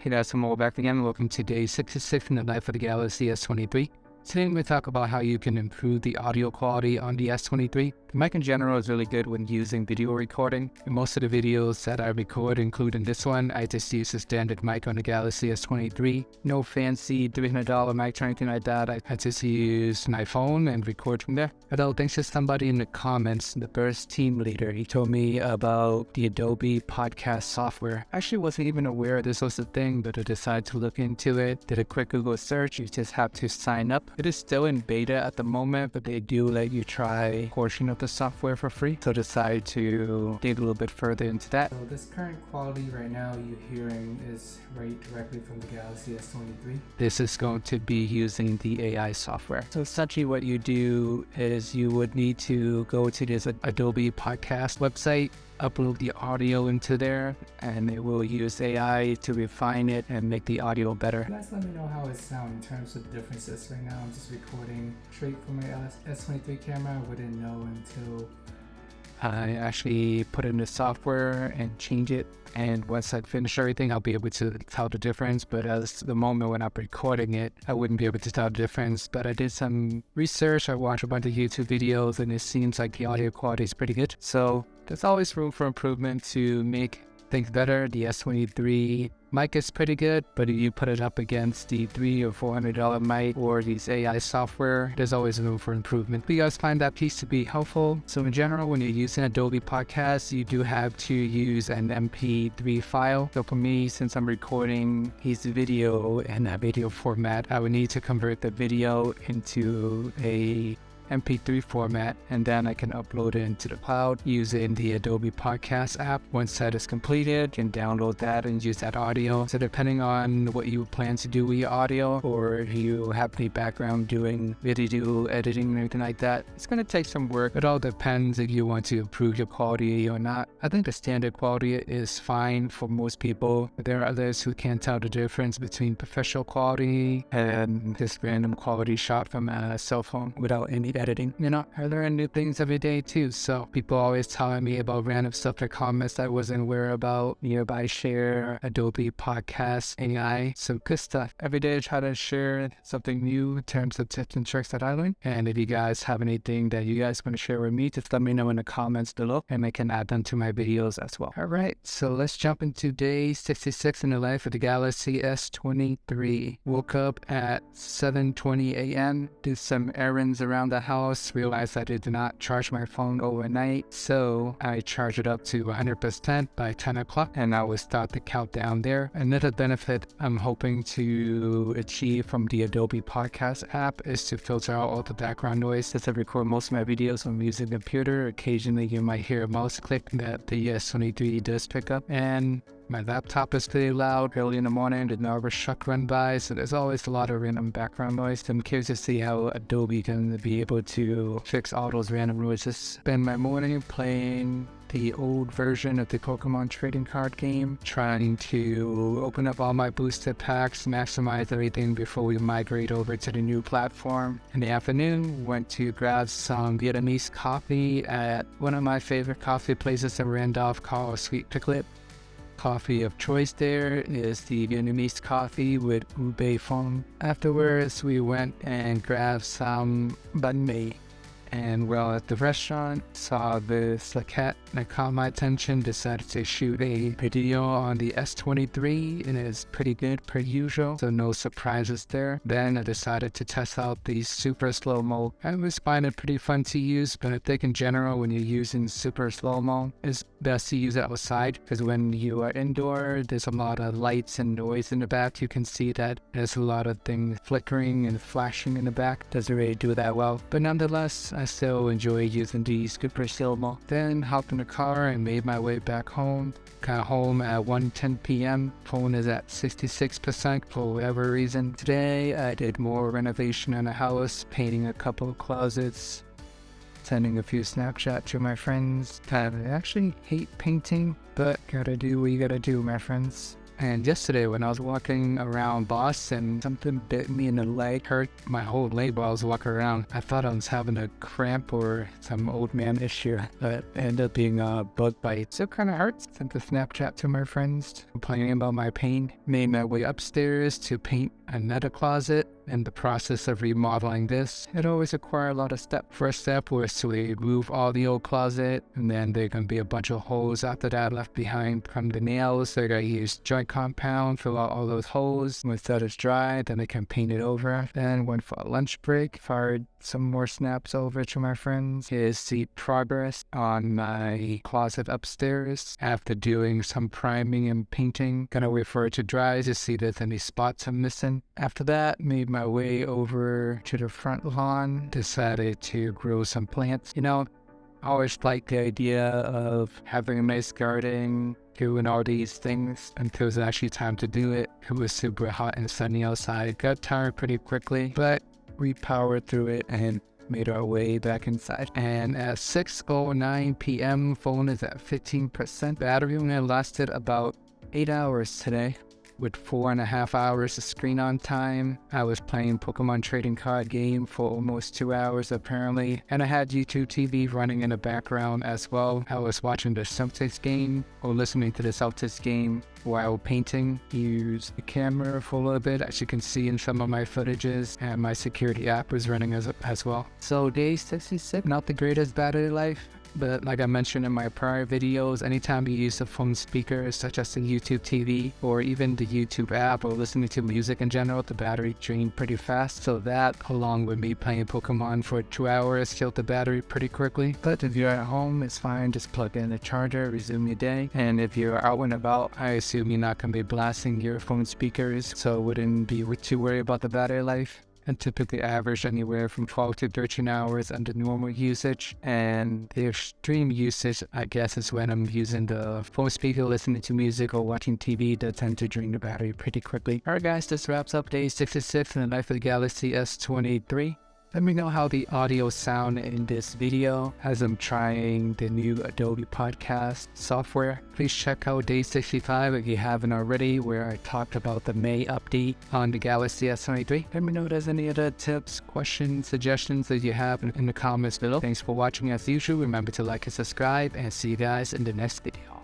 Hey guys, I'm all back again. Welcome to day 66 in the life of the Galaxy S23. Today I'm going to talk about how you can improve the audio quality on the S23. The mic in general is really good when using video recording. And most of the videos that I record, including this one, I just use a standard mic on the Galaxy S23. No fancy $300 mic or anything like that. I just use my phone and record from there. Although thanks to somebody in the comments, the Burst team leader, he told me about the Adobe podcast software. I actually wasn't even aware this was a thing, but I decided to look into it. Did a quick Google search. You just have to sign up. It is still in beta at the moment, but they do let you try a portion of the software for free. So decide to dig a little bit further into that. So this current quality right now you're hearing is right directly from the Galaxy S23. This is going to be using the AI software. So essentially what you do is you would need to go to this Adobe podcast website, upload the audio into there, and it will use AI to refine it and make the audio better. Guys, let me know how it sounds in terms of differences. Right now I'm just recording straight from my S23 camera. I wouldn't know until I actually put in the software and change it, and once I finish everything I'll be able to tell the difference. But as the moment when I'm recording it, I wouldn't be able to tell the difference. But I did some research, I watched a bunch of YouTube videos, and it seems like the audio quality is pretty good. So there's always room for improvement to make things better. The S23 mic is pretty good, but if you put it up against the $300 or $400 mic or these AI software, there's always room for improvement. But you guys find that piece to be helpful. So in general, when you're using Adobe Podcast, you do have to use an MP3 file. So for me, since I'm recording his video in a video format, I would need to convert the video into a MP3 format, and then I can upload it into the cloud using the Adobe Podcast app. Once that is completed, you can download that and use that audio. So depending on what you plan to do with your audio, or if you have any background doing video editing or anything like that, it's going to take some work. It all depends if you want to improve your quality or not. I think the standard quality is fine for most people. There are others who can't tell the difference between professional quality and just random quality shot from a cell phone without any editing. You know, I learn new things every day too. So people always telling me about random stuff in comments I wasn't aware about. Nearby share Adobe Podcast AI. So good stuff. Every day I try to share something new in terms of tips and tricks that I learned. And if you guys have anything that you guys want to share with me, just let me know in the comments below and I can add them to my videos as well. Alright, so let's jump into day 66 in the life of the Galaxy S23. Woke up at 7:20 a.m. Did some errands around the house, realized I did not charge my phone overnight, so I charged it up to 100% by 10 o'clock, and I will start the countdown there. Another benefit I'm hoping to achieve from the Adobe Podcast app is to filter out all the background noise. Since I record most of my videos when I'm using a computer, occasionally you might hear a mouse click that the S23 does pick up, and my laptop is pretty loud. Early in the morning, the Narva truck run by, so there's always a lot of random background noise. I'm curious to see how Adobe can be able to fix all those random noises. Spend my morning playing the old version of the Pokemon trading card game, trying to open up all my boosted packs, maximize everything before we migrate over to the new platform. In the afternoon, went to grab some Vietnamese coffee at one of my favorite coffee places in Randolph called Sweet Piglet. Coffee of choice there is the Vietnamese coffee with ube foam. Afterwards, we went and grabbed some banh mi. And while at the restaurant, saw this cat that caught my attention, decided to shoot a video on the S23, and it's pretty good per usual, so no surprises there. Then I decided to test out the super slow-mo. I was finding it pretty fun to use, but I think in general when you're using super slow-mo, it's best to use it outside, because when you are indoor, there's a lot of lights and noise in the back. You can see that there's a lot of things flickering and flashing in the back. Doesn't really do that well, but nonetheless, I still enjoy using the super slow-mo. Then hopped in the car and made my way back home. Got home at 1:10 p.m. Phone is at 66% for whatever reason. Today I did more renovation in the house, painting a couple of closets, sending a few Snapchats to my friends. I actually hate painting, but gotta do what you gotta do, my friends. And yesterday when I was walking around Boston, something bit me in the leg, hurt my whole leg while I was walking around. I thought I was having a cramp or some old man issue, but it ended up being a bug bite. So it kind of hurts. Sent a Snapchat to my friends complaining about my pain. Made my way upstairs to paint another closet. In the process of remodeling this, it always requires a lot of steps. First step was to remove all the old closet, and then there can be a bunch of holes after that left behind from the nails. So I used joint compound, fill out all those holes. Once that is dry, then I can paint it over. Then went for a lunch break, fired some more snaps over to my friends. Here's the progress on my closet upstairs after doing some priming and painting. Gonna wait for it to dry to see if there's any spots I'm missing. After that, made my way over to the front lawn, decided to grow some plants. You know, I always liked the idea of having a nice garden, doing all these things until it was actually time to do it. It was super hot and sunny outside. Got tired pretty quickly, but we powered through it and made our way back inside. And at 6:09 p.m., phone is at 15%. Battery only lasted about 8 hours today, with 4.5 hours of screen on time. I was playing Pokemon trading card game for almost 2 hours apparently, and I had YouTube TV running in the background as well. I was watching the Celtics game or listening to the Celtics game while painting. Used the camera for a little bit, as you can see in some of my footages, and my security app was running as well. So day 66, not the greatest battery life, but like I mentioned in my prior videos, anytime you use a phone speaker such as the YouTube TV or even the YouTube app or listening to music in general, the battery drained pretty fast. So that, along with me playing Pokemon for 2 hours, killed the battery pretty quickly. But if you're at home, it's fine. Just plug in the charger, resume your day. And if you're out and about, I assume you're not going to be blasting your phone speakers, so wouldn't be too worried about the battery life. And typically average anywhere from 12 to 13 hours under normal usage. And the extreme usage, I guess, is when I'm using the phone speaker, listening to music or watching TV, that tend to drain the battery pretty quickly. Alright guys, this wraps up day 66 in the life of the Galaxy S23. Let me know how the audio sound in this video as I'm trying the new Adobe podcast software. Please check out day 65 if you haven't already, where I talked about the May update on the Galaxy S23. Let me know if there's any other tips, questions, suggestions that you have in the comments below. Thanks for watching as usual. Remember to like and subscribe, and see you guys in the next video.